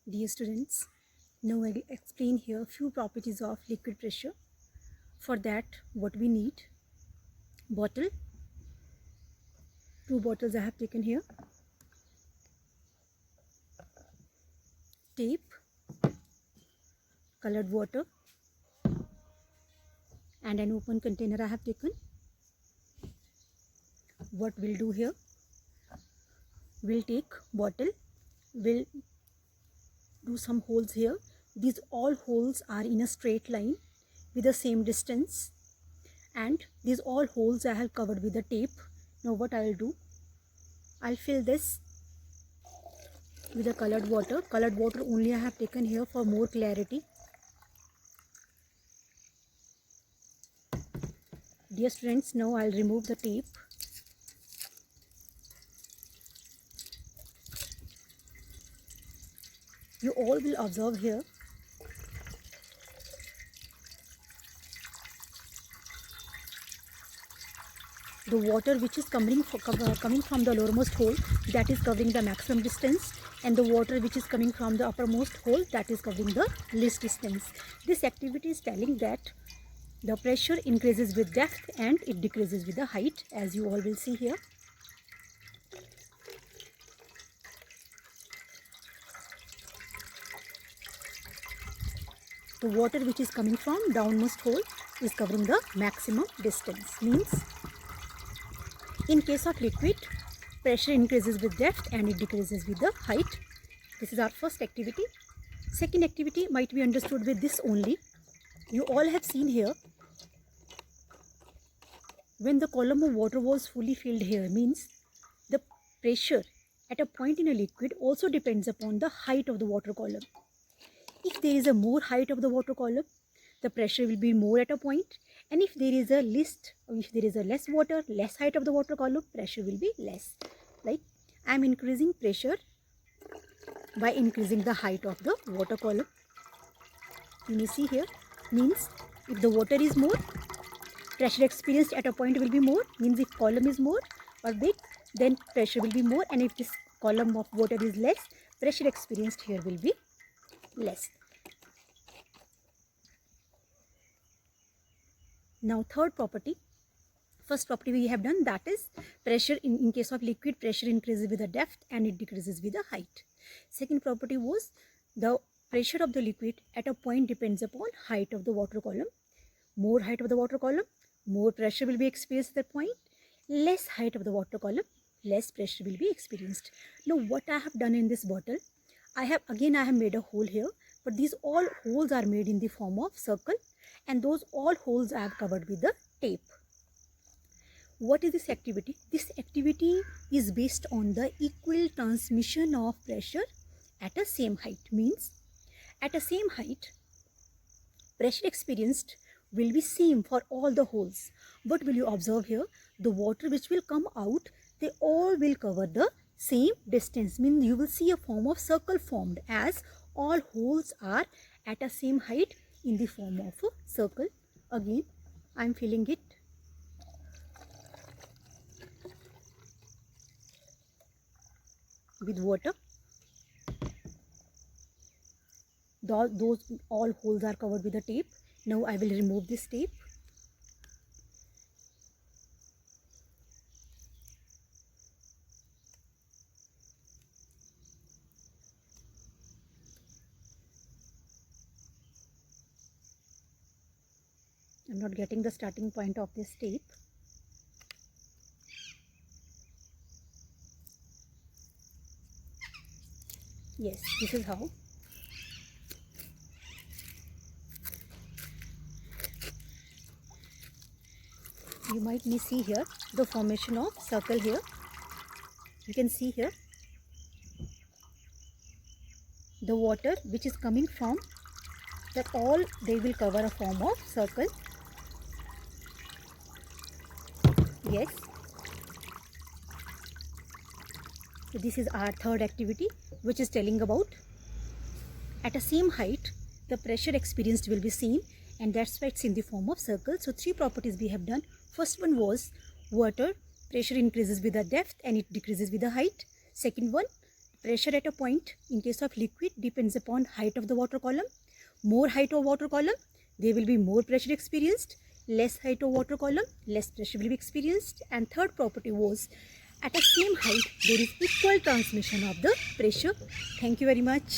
Dear students, now I will explain here few properties of liquid pressure. For that, what we need: bottle, 2 bottles I have taken here, tape, colored water, and an open container I have taken. What we'll do here, we'll take bottle, we'll do some holes here. These all holes are in a straight line with the same distance, and these all holes I have covered with the tape. Now what I will do, I'll fill this with the colored water. Colored water only I have taken here for more clarity. Dear students, now I'll remove the tape. You all will observe here the water which is coming from the lowermost hole, that is covering the maximum distance, and the water which is coming from the uppermost hole, that is covering the least distance. This activity is telling that the pressure increases with depth and it decreases with the height, as you all will see here. The water which is coming from downmost hole is covering the maximum distance. Means in case of liquid, pressure increases with depth and it decreases with the height. This is our first activity. Second activity might be understood with this only. You all have seen here, when the column of water was fully filled here, means the pressure at a point in a liquid also depends upon the height of the water column. If there is a more height of the water column, the pressure will be more at a point, and if there is a less water, less height of the water column, pressure will be less. Like I am increasing pressure by increasing the height of the water column. You may see here, means if the water is more, pressure experienced at a point will be more. Means if column is more or big, then pressure will be more, and if this column of water is less, pressure experienced here will be less. Now third property, first property we have done, that is pressure in case of liquid, pressure increases with the depth and it decreases with the height. Second property was the pressure of the liquid at a point depends upon height of the water column. More height of the water column, more pressure will be experienced at that point. Less height of the water column, less pressure will be experienced. Now what I have done in this bottle, I have made a hole here, but these all holes are made in the form of circle, and those all holes I have covered with the tape. What is this activity? This activity is based on the equal transmission of pressure at a same height. Means at a same height, pressure experienced will be same for all the holes. But will you observe here, the water which will come out, they all will cover the same distance. Means you will see a form of circle formed, as all holes are at a same height in the form of a circle. Again, I am filling it with water. Those all holes are covered with the tape. Now I will remove this tape. I'm not getting the starting point of this tape. Yes, this is how. You might see here the formation of circle here. You can see here the water which is coming from that, all they will cover a form of circle. Yes. So this is our third activity, which is telling about at a same height the pressure experienced will be same, and that's why it's in the form of circle. So 3 properties we have done. First one was water, pressure increases with the depth and it decreases with the height. Second one, pressure at a point in case of liquid depends upon height of the water column. More height of water column, there will be more pressure experienced. Less height of water column, less pressure will be experienced. And third property was at a same height there is equal transmission of the pressure. Thank you very much.